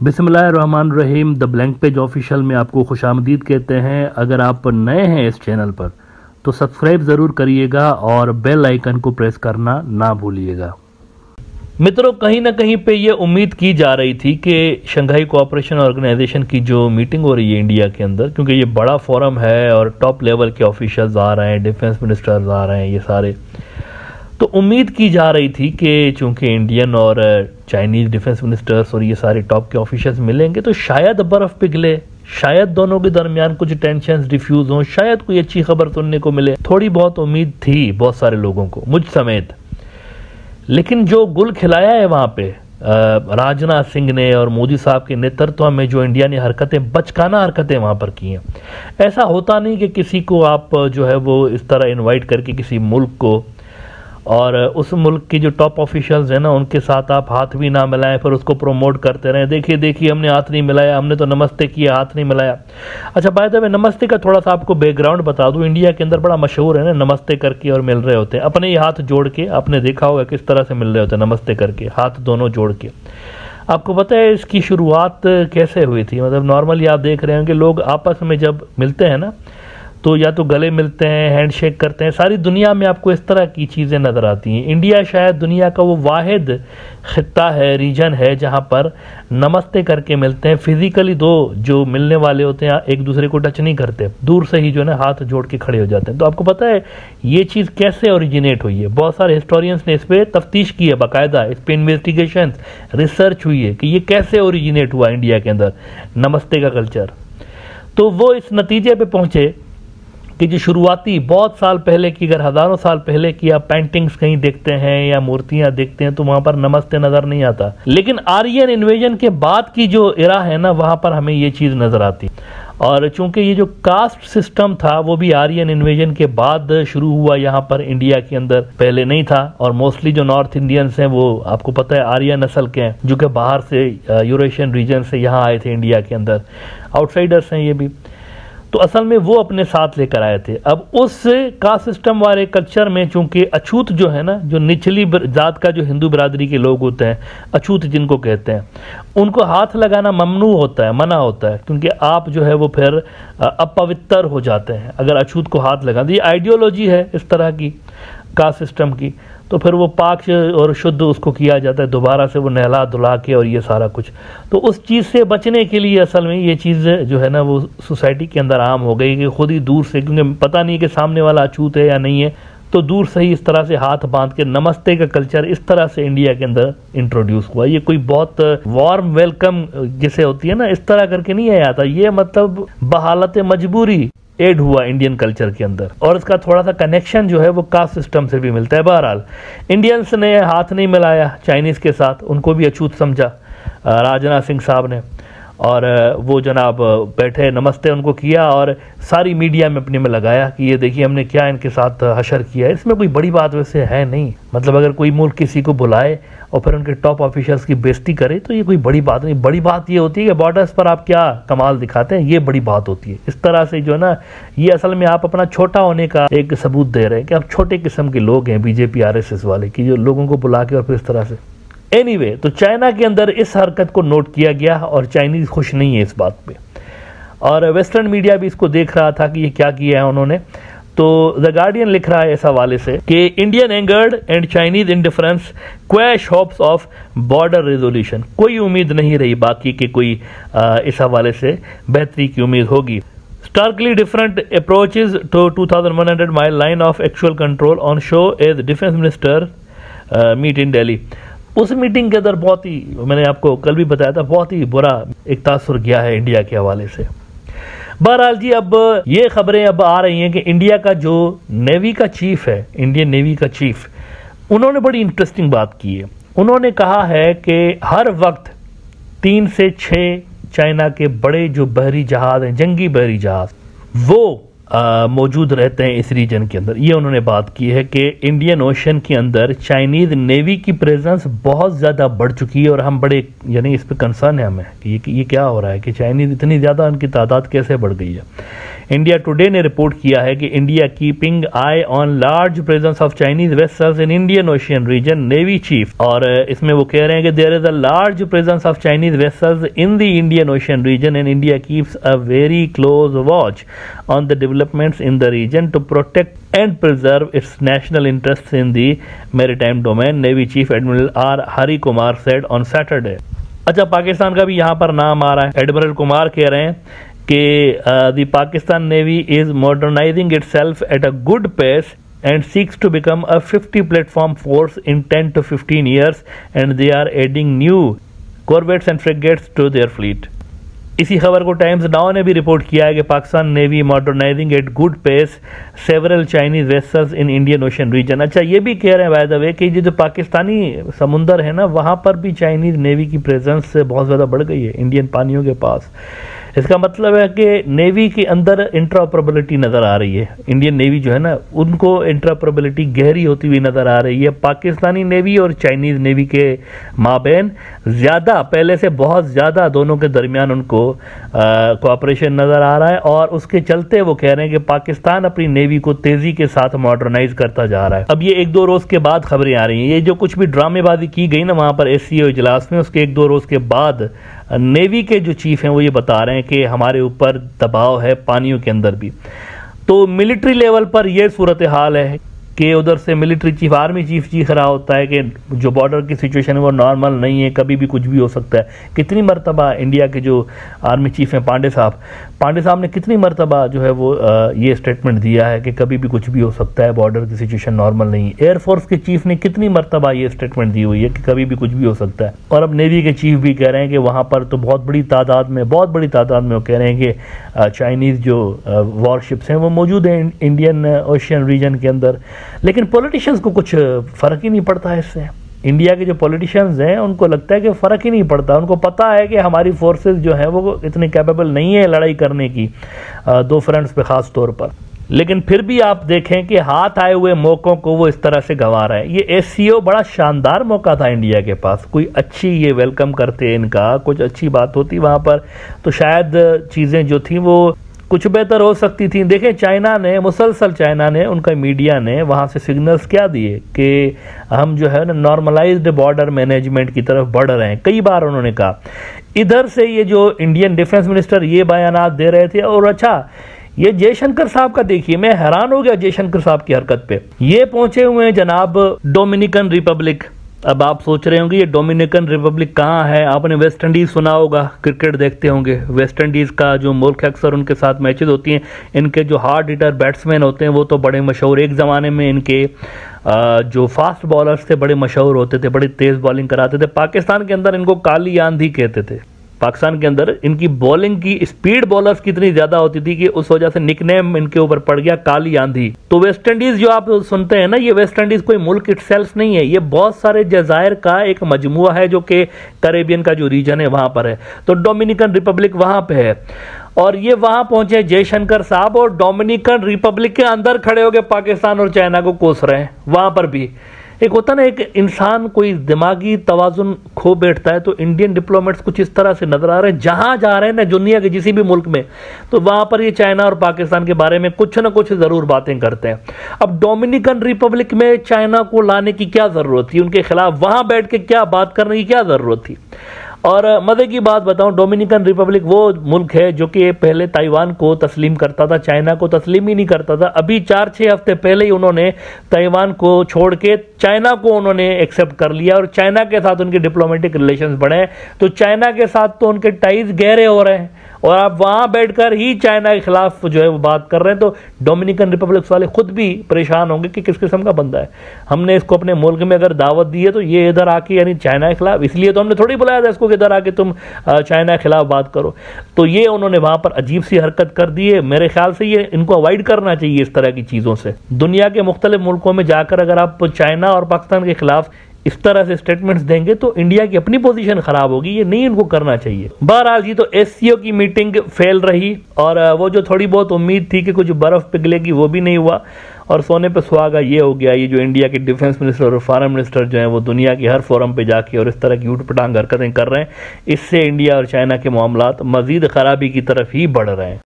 बिस्मिल्लाहिर्रहमानिर्रहीम। The blank page official में आपको खुशामदीद कहते हैं। अगर आप नए हैं इस चैनल पर तो सब्सक्राइब ज़रूर करिएगा और बेल आइकन को प्रेस करना ना भूलिएगा। मित्रों, कहीं ना कहीं पे ये उम्मीद की जा रही थी कि शंघाई कोऑपरेशन ऑर्गेनाइजेशन की जो मीटिंग हो रही है इंडिया के अंदर, क्योंकि ये बड़ा फोरम है और टॉप लेवल के ऑफिशियल्स आ रहे हैं, डिफेंस मिनिस्टर्स आ रहे हैं, ये सारे, तो उम्मीद की जा रही थी कि चूंकि इंडियन और चाइनीज डिफेंस मिनिस्टर्स और ये सारे टॉप के ऑफिशियल्स मिलेंगे तो शायद बर्फ पिघले, शायद दोनों के दरमियान कुछ टेंशन डिफ्यूज हों, शायद कोई अच्छी खबर सुनने को मिले। थोड़ी बहुत उम्मीद थी बहुत सारे लोगों को, मुझ समेत। लेकिन जो गुल खिलाया है वहां पे राजनाथ सिंह ने और मोदी साहब के नेतृत्व में जो इंडिया ने हरकतें, बचकाना हरकतें वहां पर की हैं। ऐसा होता नहीं कि किसी को आप जो है वो इस तरह इनवाइट करके किसी मुल्क को, और उस मुल्क की जो टॉप ऑफिशियल्स हैं ना, उनके साथ आप हाथ भी ना मिलाएं, फिर उसको प्रमोट करते रहें, देखिए देखिए हमने हाथ नहीं मिलाया, हमने तो नमस्ते किया, हाथ नहीं मिलाया। अच्छा, बाय द वे, नमस्ते का थोड़ा सा आपको बैकग्राउंड बता दूं। इंडिया के अंदर बड़ा मशहूर है ना नमस्ते करके और मिल रहे होते हैं, अपने ही हाथ जोड़ के। आपने देखा होगा किस तरह से मिल रहे होते हैं, नमस्ते करके, हाथ दोनों जोड़ के। आपको पता है इसकी शुरुआत कैसे हुई थी? मतलब नॉर्मली आप देख रहे हैं कि लोग आपस में जब मिलते हैं ना तो या तो गले मिलते हैं, हैंडशेक करते हैं। सारी दुनिया में आपको इस तरह की चीज़ें नज़र आती हैं। इंडिया शायद दुनिया का वो वाहिद खित्ता है, रीजन है, जहाँ पर नमस्ते करके मिलते हैं। फिजिकली दो जो मिलने वाले होते हैं एक दूसरे को टच नहीं करते, दूर से ही जो है ना हाथ जोड़ के खड़े हो जाते हैं। तो आपको पता है ये चीज़ कैसे ओरिजिनेट हुई है? बहुत सारे हिस्टोरियंस ने इस पर तफ्तीश की है, बाकायदा इस पर इन्वेस्टिगेशन, रिसर्च हुई है कि ये कैसे ओरिजिनेट हुआ इंडिया के अंदर नमस्ते का कल्चर। तो वो इस नतीजे पे पहुंचे कि जो शुरुआती बहुत साल पहले की, अगर हज़ारों साल पहले की आप पेंटिंग्स कहीं देखते हैं या मूर्तियां देखते हैं तो वहां पर नमस्ते नज़र नहीं आता। लेकिन आर्यन इन्वेजन के बाद की जो एरा है ना, वहां पर हमें ये चीज़ नज़र आती। और चूंकि ये जो कास्ट सिस्टम था वो भी आर्यन इन्वेजन के बाद शुरू हुआ यहाँ पर इंडिया के अंदर, पहले नहीं था। और मोस्टली जो नॉर्थ इंडियंस हैं वो आपको पता है आर्यन नस्ल के हैं, जो कि बाहर से यूरेशियन रीजन से यहाँ आए थे इंडिया के अंदर, आउटसाइडर्स हैं ये भी। तो असल में वो अपने साथ लेकर आए थे। अब उस कास्ट सिस्टम वाले कल्चर में चूंकि अछूत जो है ना, जो निचली जात का जो हिंदू बिरादरी के लोग होते हैं, अछूत जिनको कहते हैं, उनको हाथ लगाना ममनू होता है, मना होता है, क्योंकि आप जो है वो फिर अपवित्र हो जाते हैं अगर अछूत को हाथ लगा। ये आइडियोलॉजी है इस तरह की कास्ट सिस्टम की। तो फिर वो पाक और शुद्ध उसको किया जाता है, दोबारा से वो नहला धुला के और ये सारा कुछ। तो उस चीज़ से बचने के लिए असल में ये चीज़ जो है ना वो सोसाइटी के अंदर आम हो गई कि खुद ही दूर से, क्योंकि पता नहीं कि सामने वाला अछूत है या नहीं है, तो दूर से ही इस तरह से हाथ बांध के नमस्ते का कल्चर इस तरह से इंडिया के अंदर इंट्रोड्यूस हुआ। ये कोई बहुत वार्म वेलकम जिसे होती है ना, इस तरह करके नहीं आया था। ये मतलब बहालत मजबूरी एड हुआ इंडियन कल्चर के अंदर, और इसका थोड़ा सा कनेक्शन जो है वो कास्ट सिस्टम से भी मिलता है। बहरहाल इंडियंस ने हाथ नहीं मिलाया चाइनीज़ के साथ, उनको भी अछूत समझा राजनाथ सिंह साहब ने, और वो जनाब बैठे नमस्ते उनको किया और सारी मीडिया में अपने में लगाया कि ये देखिए हमने क्या इनके साथ हशर किया है। इसमें कोई बड़ी बात वैसे है नहीं। मतलब अगर कोई मुल्क किसी को बुलाए और फिर उनके टॉप ऑफिशियल्स की बेइज्जती करे तो ये कोई बड़ी बात नहीं। बड़ी बात ये होती है कि बॉर्डर्स पर आप क्या कमाल दिखाते हैं, ये बड़ी बात होती है। इस तरह से जो है ना, ये असल में आप अपना छोटा होने का एक सबूत दे रहे हैं कि आप छोटे किस्म के लोग हैं, बीजेपी आरएसएस वाले, कि जो लोगों को बुला के और फिर इस तरह से। एनीवे, तो चाइना के अंदर इस हरकत को नोट किया गया और चाइनीज खुश नहीं है इस बात पे, और वेस्टर्न मीडिया भी इसको देख रहा था कि ये क्या किया है उन्होंने। तो द गार्डियन लिख रहा है इस हवाले से कि Indian angered and Chinese indifference quash hopes of border resolution. कोई उम्मीद नहीं रही बाकी कि कोई इस हवाले से बेहतरी की उम्मीद होगी। Starkly different approaches to 2100 mile line of actual control on show as defense minister meet in Delhi। उस मीटिंग के अंदर बहुत ही, मैंने आपको कल भी बताया था, बहुत ही बुरा एक तासुर गया है इंडिया के हवाले से। बहरहाल जी, अब ये खबरें अब आ रही हैं कि इंडिया का जो नेवी का चीफ है, इंडियन नेवी का चीफ, उन्होंने बड़ी इंटरेस्टिंग बात की है। उन्होंने कहा है कि हर वक्त 3 से 6 चाइना के बड़े जो बहरी जहाज हैं, जंगी बहरी जहाज, वो मौजूद रहते हैं इस रीजन के अंदर। ये उन्होंने बात की है कि इंडियन ओशन के अंदर चाइनीज नेवी की प्रेजेंस बहुत ज़्यादा बढ़ चुकी है, और हम बड़े यानी इस पे कंसर्न है हमें कि ये क्या हो रहा है कि चाइनीज इतनी ज़्यादा उनकी तादाद कैसे बढ़ गई है। इंडिया टुडे ने रिपोर्ट किया है कि India keeping eye on large presence of Chinese vessels in Indian ocean region, navy chief. और इसमें वो कह रहे हैं कि there is a large presence of Chinese vessels in the Indian ocean region and India keeps a very close watch on the developments in the region to protect and preserve its national interest in the maritime domain, navy chief admiral R Hari Kumar said on Saturday. अच्छा, पाकिस्तान का भी यहाँ पर नाम आ रहा है। Admiral Kumar कह रहे हैं कि the Pakistan navy is modernising itself at a good pace and seeks to become a 50 platform force in 10 to 15 years and they are adding new corvettes and frigates to their fleet। इसी खबर को times now ने भी report किया है कि Pakistan navy modernising at good pace several Chinese vessels in Indian ocean region. अच्छा, ये भी कह रहे हैं बाय द वे कि ये जो पाकिस्तानी समुंदर है ना, वहाँ पर भी चाइनीज नेवी की प्रेजेंस बहुत ज़्यादा बढ़ गई है इंडियन पानियों के पास। इसका मतलब है कि नेवी के अंदर इंट्राऑपरेबिलिटी नज़र आ रही है। इंडियन नेवी जो है ना, उनको इंट्राऑपरेबिलिटी गहरी होती हुई नज़र आ रही है। पाकिस्तानी नेवी और चाइनीज़ नेवी के माबैन ज़्यादा, पहले से बहुत ज़्यादा दोनों के दरमियान उनको कोऑपरेशन नज़र आ रहा है और उसके चलते वो कह रहे हैं कि पाकिस्तान अपनी नेवी को तेज़ी के साथ मॉडर्नाइज करता जा रहा है। अब ये 1-2 रोज़ के बाद खबरें आ रही हैं। ये जो कुछ भी ड्रामेबाजी की गई ना वहाँ पर SCO इजलास में, उसके 1-2 रोज़ के बाद नेवी के जो चीफ हैं वो ये बता रहे हैं कि हमारे ऊपर दबाव है पानियों के अंदर भी। तो मिलिट्री लेवल पर ये सूरत हाल है कि उधर से मिलिट्री चीफ, आर्मी चीफ चीख रहा होता है कि जो बॉर्डर की सिचुएशन है वो नॉर्मल नहीं है, कभी भी कुछ भी हो सकता है। कितनी मरतबा इंडिया के जो आर्मी चीफ हैं पांडे साहब ने कितनी मरतबा जो है वो ये स्टेटमेंट दिया है कि कभी भी कुछ भी हो सकता है, बॉर्डर की सिचुएशन नॉर्मल नहीं है। एयरफोर्स के चीफ ने कितनी मरतबा ये स्टेटमेंट दी हुई है कि कभी भी कुछ भी हो सकता है। और अब नेवी के चीफ भी कह रहे हैं कि वहाँ पर तो बहुत बड़ी तादाद में वो कह रहे हैं कि चाइनीज़ जो वॉरशिप्स हैं वो मौजूद हैं इंडियन ओशियन रीजन के अंदर। लेकिन पॉलिटिशियंस को कुछ फ़र्क ही नहीं पड़ता है इससे। इंडिया के जो पॉलिटिशियंस हैं उनको लगता है कि फ़र्क ही नहीं पड़ता। उनको पता है कि हमारी फोर्सेस जो है वो इतने कैपेबल नहीं है लड़ाई करने की, 2 फ्रंट्स पे ख़ास तौर पर। लेकिन फिर भी आप देखें कि हाथ आए हुए मौक़ों को वो इस तरह से गंवा रहा है। ये SCO बड़ा शानदार मौका था इंडिया के पास, कोई अच्छी ये वेलकम करते इनका, कुछ अच्छी बात होती वहाँ पर तो शायद चीज़ें जो थी वो कुछ बेहतर हो सकती थी। देखें, चाइना ने उनका मीडिया ने वहाँ से सिग्नल्स क्या दिए कि हम जो है ना नॉर्मलाइज्ड बॉर्डर मैनेजमेंट की तरफ बढ़ रहे हैं। कई बार उन्होंने कहा। इधर से ये जो इंडियन डिफेंस मिनिस्टर ये बयानात दे रहे थे। और अच्छा, ये जयशंकर साहब का देखिए, मैं हैरान हो गया जयशंकर साहब की हरकत पे। ये पहुंचे हुए हैं जनाब डोमिनिकन रिपब्लिक। अब आप सोच रहे होंगे ये डोमिनिकन रिपब्लिक कहाँ है। आपने वेस्ट इंडीज़ सुना होगा, क्रिकेट देखते होंगे। वेस्ट इंडीज़ का जो मुल्क अक्सर उनके साथ मैचेस होती हैं, इनके जो हार्ड हिटर बैट्समैन होते हैं वो तो बड़े मशहूर। एक ज़माने में इनके जो फास्ट बॉलर्स थे बड़े मशहूर होते थे, बड़ी तेज़ बॉलिंग कराते थे। पाकिस्तान के अंदर इनको काली आंधी कहते थे। पाकिस्तान के अंदर इनकी बॉलिंग की स्पीड बॉलर्स कितनी ज़्यादा होती थी कि उस वजह से निकनेम इनके ऊपर पड़ गया काली आंधी। तो वेस्ट इंडीज़ जो आप सुनते हैं ना, ये वेस्ट इंडीज़ कोई मुल्क इटसेल्फ नहीं है, ये बहुत सारे जज़ायर का एक मजमुआ है जो कि कैरेबियन का जो रीजन है वहाँ पर है। तो डोमिनिकन रिपब्लिक वहाँ पे है और ये वहाँ पहुँचे जयशंकर साहब और डोमिनिकन रिपब्लिक के अंदर खड़े होकर पाकिस्तान और चाइना को कोस रहे हैं। वहाँ पर भी एक होता ना, एक इंसान कोई दिमागी तवाजुन खो बैठता है। तो इंडियन डिप्लोमेट्स कुछ इस तरह से नजर आ रहे हैं, जहां जा रहे हैं ना दुनिया के किसी भी मुल्क में, तो वहां पर ये चाइना और पाकिस्तान के बारे में कुछ ना कुछ जरूर बातें करते हैं। अब डोमिनिकन रिपब्लिक में चाइना को लाने की क्या जरूरत थी, उनके खिलाफ वहां बैठ के क्या बात करने की क्या जरूरत थी। और मज़े की बात बताऊं, डोमिनिकन रिपब्लिक वो मुल्क है जो कि पहले ताइवान को तस्लीम करता था, चाइना को तस्लीम ही नहीं करता था। अभी 4-6 हफ्ते पहले ही उन्होंने ताइवान को छोड़ के चाइना को उन्होंने एक्सेप्ट कर लिया और चाइना के साथ उनके डिप्लोमेटिक रिलेशंस बढ़े। तो चाइना के साथ तो उनके टाइज गहरे हो रहे हैं और आप वहाँ बैठकर ही चाइना के खिलाफ जो है वो बात कर रहे हैं। तो डोमिनिकन रिपब्लिक वाले खुद भी परेशान होंगे कि किस किस्म का बंदा है। हमने इसको अपने मुल्क में अगर दावत दी है तो ये इधर आके यानी चाइना के खिलाफ, इसलिए तो हमने थोड़ी बुलाया था इसको कि इधर आके तुम चाइना के खिलाफ बात करो। तो ये उन्होंने वहाँ पर अजीब सी हरकत कर दी है। मेरे ख्याल से ये इनको अवॉइड करना चाहिए इस तरह की चीज़ों से। दुनिया के मुख्तलिफ मुल्कों में जाकर अगर आप चाइना और पाकिस्तान के खिलाफ इस तरह से स्टेटमेंट्स देंगे तो इंडिया की अपनी पोजीशन खराब होगी, ये नहीं इनको करना चाहिए। बहरहाल जी, तो SCO की मीटिंग फेल रही और वो जो थोड़ी बहुत उम्मीद थी कि कुछ बर्फ पिघलेगी वो भी नहीं हुआ और सोने पे सुहागा ये हो गया। ये जो इंडिया के डिफेंस मिनिस्टर और फॉरेन मिनिस्टर जो हैं वो दुनिया की हर फोरम पे जाके और इस तरह की ऊट-पटांग हरकतें कर रहे हैं, इससे इंडिया और चाइना के मामलात मजीद खराबी की तरफ ही बढ़ रहे हैं।